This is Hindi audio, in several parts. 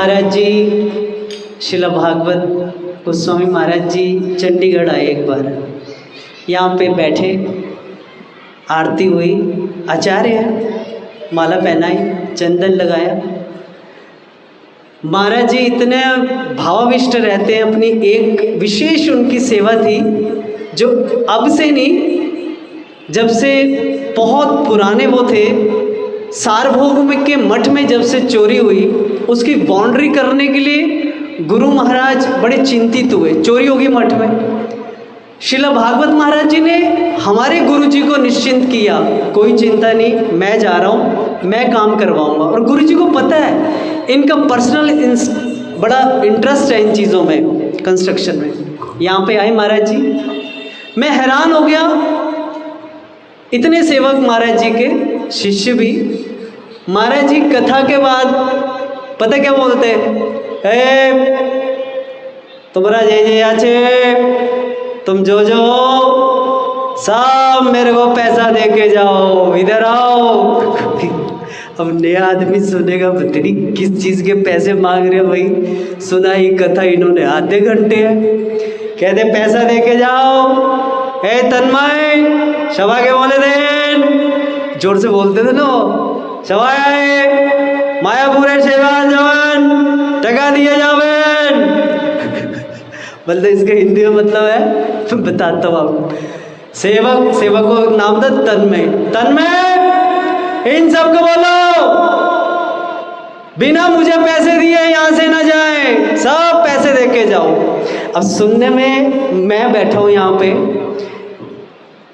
महाराज जी शिला भागवत गोस्वामी महाराज जी चंडीगढ़ आए एक बार, यहाँ पे बैठे, आरती हुई, आचार्य माला पहनाई, चंदन लगाया। महाराज जी इतने भावाविष्ट रहते हैं, अपनी एक विशेष उनकी सेवा थी जो अब से नहीं, जब से बहुत पुराने वो थे, सार्वभौम के मठ में जब से चोरी हुई उसकी बाउंड्री करने के लिए गुरु महाराज बड़े चिंतित हुए। चोरी होगी मठ में, शिला भागवत महाराज जी ने हमारे गुरु जी को निश्चिंत किया, कोई चिंता नहीं, मैं जा रहा हूँ, मैं काम करवाऊंगा। और गुरु जी को पता है इनका पर्सनल बड़ा इंटरेस्ट है इन चीज़ों में, कंस्ट्रक्शन में। यहाँ पे आए महाराज जी, मैं हैरान हो गया, इतने सेवक महाराज जी के, शिष्य भी। महाराज जी कथा के बाद पता क्या बोलते हैं, तुम्हारा जय जय आचे, तुम जो जो सब मेरे को पैसा दे के जाओ, इधर आओ। अब नया आदमी सुनेगा, पता नहीं किस चीज़ के पैसे मांग रहे हो भाई। सुना ही कथा इन्होंने आधे घंटे है, कहते पैसा दे के जाओ। हे तन्मय सभा के बोले थे, जोर से बोलते थे ना, सवाए मायापुरे सेवा जवान टका दिए जावेन। बोलते इसका हिंदी में मतलब है, बताता हूँ आपको। सेवक, सेवक को नाम था तन्मय। तन्मय इन सबको बोलो बिना मुझे पैसे दिए यहाँ से ना जाए, सब पैसे दे के जाओ। अब सुनने में मैं बैठा हूँ यहाँ पे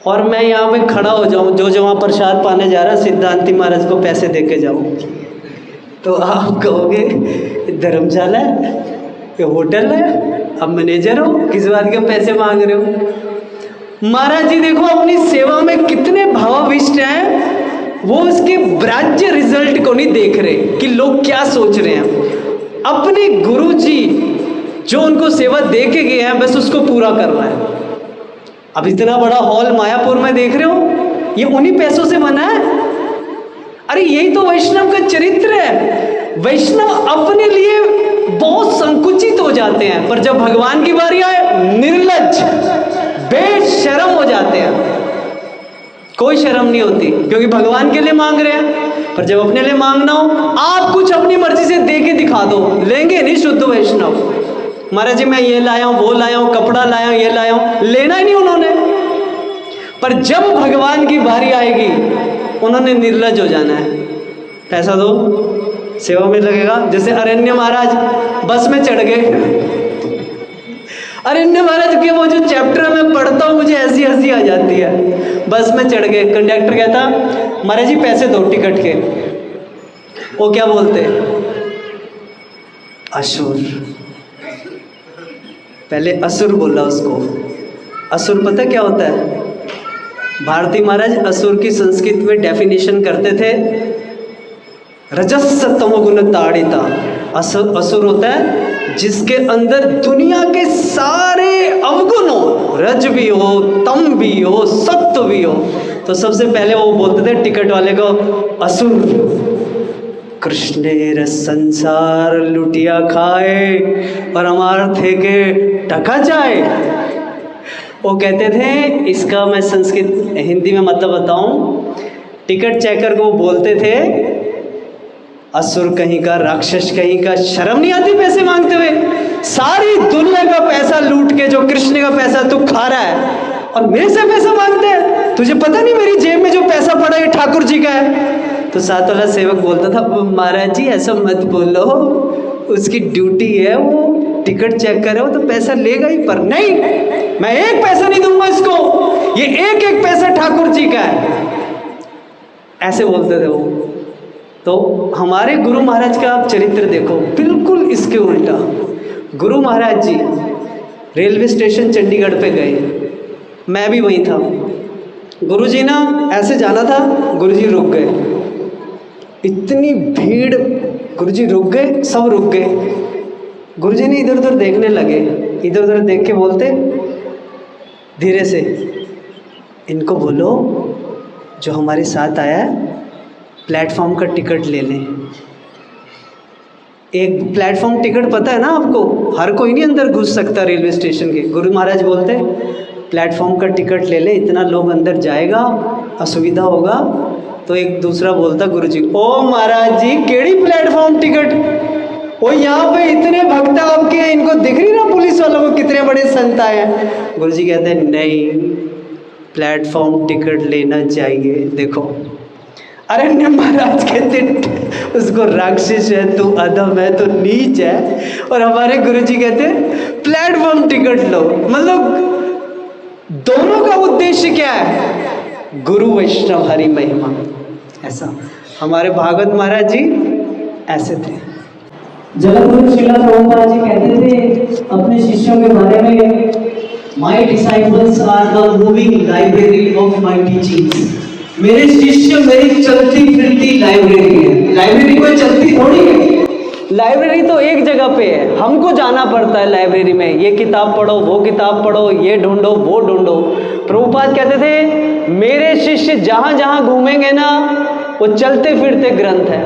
और मैं यहाँ पे खड़ा हो जाऊँ, जो जो वहाँ प्रसाद पाने जा रहा है सिद्धांति महाराज को पैसे दे के जाऊँ, तो आप कहोगे धर्मशाला है, ये होटल है, अब मैनेजर हो, किस बात के पैसे मांग रहे हो। महाराज जी देखो अपनी सेवा में कितने भावाविष्ट हैं, वो उसके ब्राज्य रिजल्ट को नहीं देख रहे कि लोग क्या सोच रहे हैं। अपने गुरु जी जो उनको सेवा दे के गए हैं, बस उसको पूरा करना है। अब इतना बड़ा हॉल मायापुर में देख रहे हो, ये उन्हीं पैसों से बना है। अरे यही तो वैष्णव का चरित्र है। वैष्णव अपने लिए बहुत संकुचित हो जाते हैं, पर जब भगवान की बारी आए निर्लज्ज बेशर्म हो जाते हैं। कोई शर्म नहीं होती, क्योंकि भगवान के लिए मांग रहे हैं। पर जब अपने लिए मांगना हो, आप कुछ अपनी मर्जी से दे के दिखा दो, लेंगे नहीं शुद्ध वैष्णव। महाराज जी मैं ये लाया हूँ, वो लाया हूँ, कपड़ा लाया हूँ, ये लाया हूँ, लेना ही नहीं उन्होंने। पर जब भगवान की बारी आएगी उन्होंने निर्लज हो जाना है। पैसा दो, सेवा में लगेगा। जैसे अरण्य महाराज बस में चढ़ गए। अरण्य महाराज के वो जो चैप्टर में पढ़ता हूँ मुझे ऐसी हंसी आ जाती है। बस में चढ़ गए, कंडक्टर कहता महाराज जी पैसे दो टिकट के। वो क्या बोलते, असुर। पहले असुर बोला उसको। असुर पता क्या होता है? भारती महाराज असुर की संस्कृत में डेफिनेशन करते थे, रजस तमोगुण ताड़िता। असुर होता है जिसके अंदर दुनिया के सारे अवगुण हो, रज भी हो, तम भी हो, सत्व भी हो। तो सबसे पहले वो बोलते थे टिकट वाले को, असुर कृष्णेर संसार लुटिया खाए परमार्थ के टका जाए। वो कहते थे, इसका मैं संस्कृत हिंदी में मतलब बताऊं, टिकट चेकर को बोलते थे असुर कहीं का, राक्षस कहीं का। शर्म नहीं आती पैसे मांगते हुए? सारी दुनिया का पैसा लूट के जो कृष्ण का पैसा तू खा रहा है और मेरे से पैसा मांगते है? तुझे पता नहीं मेरी जेब में जो पैसा पड़ा है ठाकुर जी का है? तो साथ वाला सेवक बोलता था, महाराज जी ऐसा मत बोलो, उसकी ड्यूटी है, वो टिकट चेक करे, वो तो पैसा लेगा ही। पर नहीं, मैं एक पैसा नहीं दूंगा इसको, ये एक एक पैसा ठाकुर जी का है। ऐसे बोलते थे वो। तो हमारे गुरु महाराज का आप चरित्र देखो, बिल्कुल इसके उल्टा। गुरु महाराज जी रेलवे स्टेशन चंडीगढ़ पे गए, मैं भी वहीं था। गुरु जी ना ऐसे जाना था, गुरु जी रुक गए। इतनी भीड़, गुरु जी रुक गए, सब रुक गए। गुरु जी ने इधर उधर देखने लगे, इधर उधर देख के बोलते धीरे से, इनको बोलो जो हमारे साथ आया है प्लेटफॉर्म का टिकट ले लें। एक प्लेटफॉर्म टिकट पता है ना आपको, हर कोई नहीं अंदर घुस सकता रेलवे स्टेशन के। गुरु महाराज बोलते प्लेटफॉर्म का टिकट ले ले, इतना लोग अंदर जाएगा, असुविधा होगा। तो एक दूसरा बोलता गुरु जी, ओ महाराज जी केड़ी प्लेटफॉर्म टिकट, वो यहाँ पे इतने भक्त आपके हैं, इनको दिख रही ना पुलिस वालों को कितने बड़े संत आए हैं। गुरु जी कहते हैं नहीं, प्लेटफॉर्म टिकट लेना चाहिए। देखो अरण्य महाराज कहते उसको राक्षस है, तू अधम है, तू नीच है, और हमारे गुरु जी कहते प्लेटफॉर्म टिकट लो। मतलब दोनों का उद्देश्य क्या है? गुरु वैष्णव हरि महिमा। ऐसा हमारे भागवत महाराज जी ऐसे थे। जगतगुरु श्रील प्रभुपाद जी कहते थे अपने शिष्यों के बारे में, my disciples are the moving library of my teachings. मेरे शिष्य मेरी चलती फिरती लाइब्रेरी है। लाइब्रेरी कोई चलती थोड़ी है, लाइब्रेरी तो एक जगह पे है, हमको जाना पड़ता है लाइब्रेरी में, ये किताब पढ़ो, वो किताब पढ़ो, ये ढूंढो, वो ढूंढो। प्रभुपाद कहते थे मेरे शिष्य जहाँ जहाँ घूमेंगे ना, वो चलते फिरते ग्रंथ है।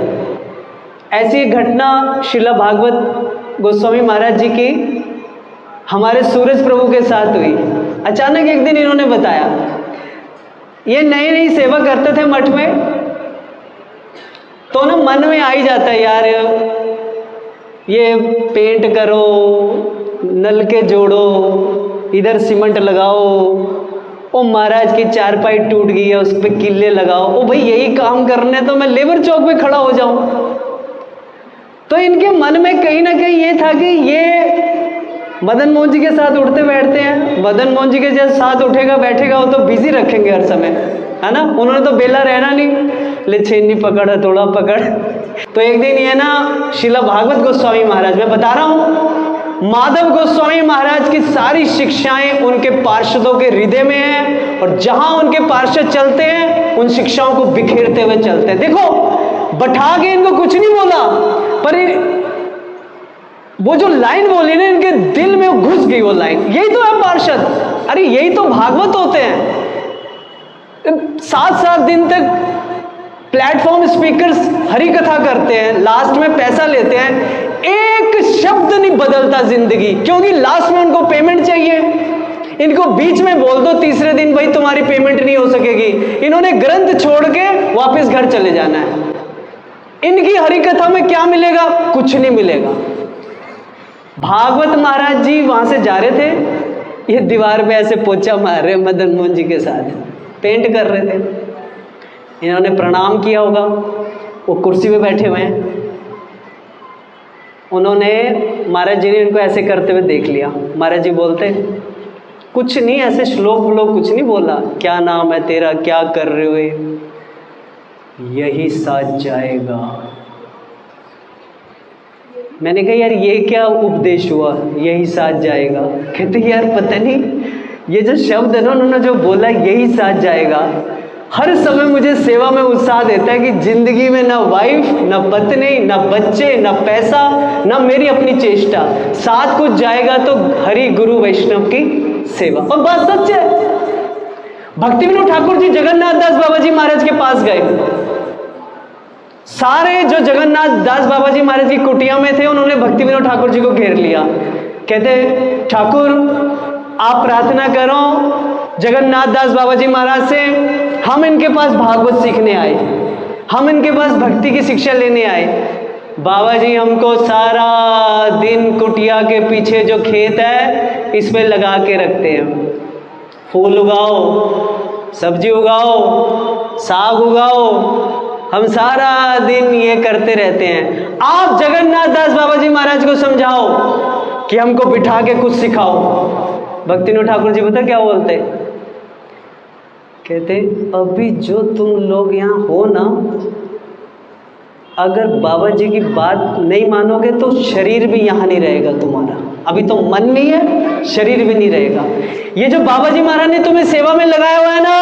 ऐसी एक घटना श्रील भागवत गोस्वामी महाराज जी की हमारे सूरज प्रभु के साथ हुई। अचानक एक दिन इन्होंने बताया, ये नई नई सेवा करते थे मठ में, तो ना मन में आ ही जाता है यार, ये पेंट करो, नलके जोड़ो, इधर सीमेंट लगाओ, ओ महाराज की चारपाई टूट गई है उस पर किले लगाओ। ओ भाई यही काम करने तो मैं लेबर चौक पे खड़ा हो जाऊं। तो इनके मन में कहीं ना कहीं ये था कि ये मदन मोहन जी के साथ उठते बैठते हैं, मदन मोहन जी के जैसे साथ उठेगा बैठेगा वो तो बिजी रखेंगे हर समय, है ना। उन्होंने तो बेला रहना नहीं, ले छेनी पकड़ थोड़ा पकड़। तो एक दिन ये ना श्रील भागवत गोस्वामी महाराज, मैं बता रहा हूँ माधव गोस्वामी महाराज की सारी शिक्षाएं उनके पार्षदों के हृदय में हैं, और जहां उनके पार्षद चलते हैं उन शिक्षाओं को बिखेरते हुए चलते हैं। देखो बैठा के इनको कुछ नहीं बोला, पर वो जो लाइन बोली ना इनके दिल में घुस गई वो लाइन। यही तो है पार्षद, अरे यही तो भागवत होते हैं। 7-7 दिन तक प्लेटफॉर्म स्पीकर्स हरि कथा करते हैं, लास्ट में पैसा लेते हैं, एक शब्द नहीं बदलता जिंदगी, क्योंकि लास्ट में उनको पेमेंट चाहिए। इनको बीच में बोल दो तीसरे दिन भाई तुम्हारी पेमेंट नहीं हो सकेगी, इन्होंने ग्रंथ छोड़ के वापस घर चले जाना है। इनकी हरि कथा में क्या मिलेगा? कुछ नहीं मिलेगा। भागवत महाराज जी वहां से जा रहे थे, ये दीवार पे ऐसे पोछा मार रहे मदन मोहन जी के साथ, पेंट कर रहे थे। इन्होंने प्रणाम किया होगा, वो कुर्सी पे बैठे हुए हैं, उन्होंने महाराज जी ने इनको ऐसे करते हुए देख लिया। महाराज जी बोलते कुछ नहीं, ऐसे श्लोक व्लोक कुछ नहीं बोला, क्या नाम है तेरा, क्या कर रहे हो, यही साथ जाएगा। मैंने कहा यार ये क्या उपदेश हुआ, यही साथ जाएगा। कहते यार पता नहीं ये जो शब्द है ना उन्होंने जो बोला यही साथ जाएगा, हर समय मुझे सेवा में उत्साह देता है कि जिंदगी में ना वाइफ, ना पत्नी, ना बच्चे, ना पैसा, ना मेरी अपनी चेष्टा, साथ कुछ जाएगा तो हरि गुरु वैष्णव की सेवा। और बात सच है। भक्ति विनोद ठाकुर जी जगन्नाथ दास बाबा जी महाराज के पास गए, सारे जो जगन्नाथ दास बाबा जी महाराज की कुटिया में थे उन्होंने भक्ति विनोद ठाकुर जी को घेर लिया। कहते ठाकुर आप प्रार्थना करो जगन्नाथ दास बाबा जी महाराज से, हम इनके पास भागवत सीखने आए, हम इनके पास भक्ति की शिक्षा लेने आए। बाबा जी हमको सारा दिन कुटिया के पीछे जो खेत है इस पे लगा के रखते हैं, फूल उगाओ, सब्जी उगाओ, साग उगाओ, हम सारा दिन ये करते रहते हैं। आप जगन्नाथ दास बाबा जी महाराज को समझाओ कि हमको बिठा के कुछ सिखाओ। भक्ति विनोद ठाकुर जी पता क्या बोलते, कहते अभी जो तुम लोग यहाँ हो ना, अगर बाबा जी की बात नहीं मानोगे तो शरीर भी यहाँ नहीं रहेगा तुम्हारा। अभी तो मन नहीं है, शरीर भी नहीं रहेगा। ये जो बाबा जी महाराज ने तुम्हें सेवा में लगाया हुआ है ना,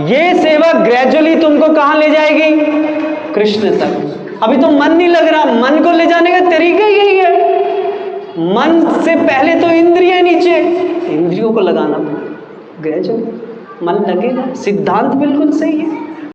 ये सेवा ग्रेजुअली तुमको कहाँ ले जाएगी? कृष्ण तक। अभी तो मन नहीं लग रहा, मन को ले जाने का तरीका यही है, मन से पहले तो इंद्रिय नीचे, इंद्रियों को लगाना ग्रेजुअली मन लगेगा। सिद्धांत बिल्कुल सही है।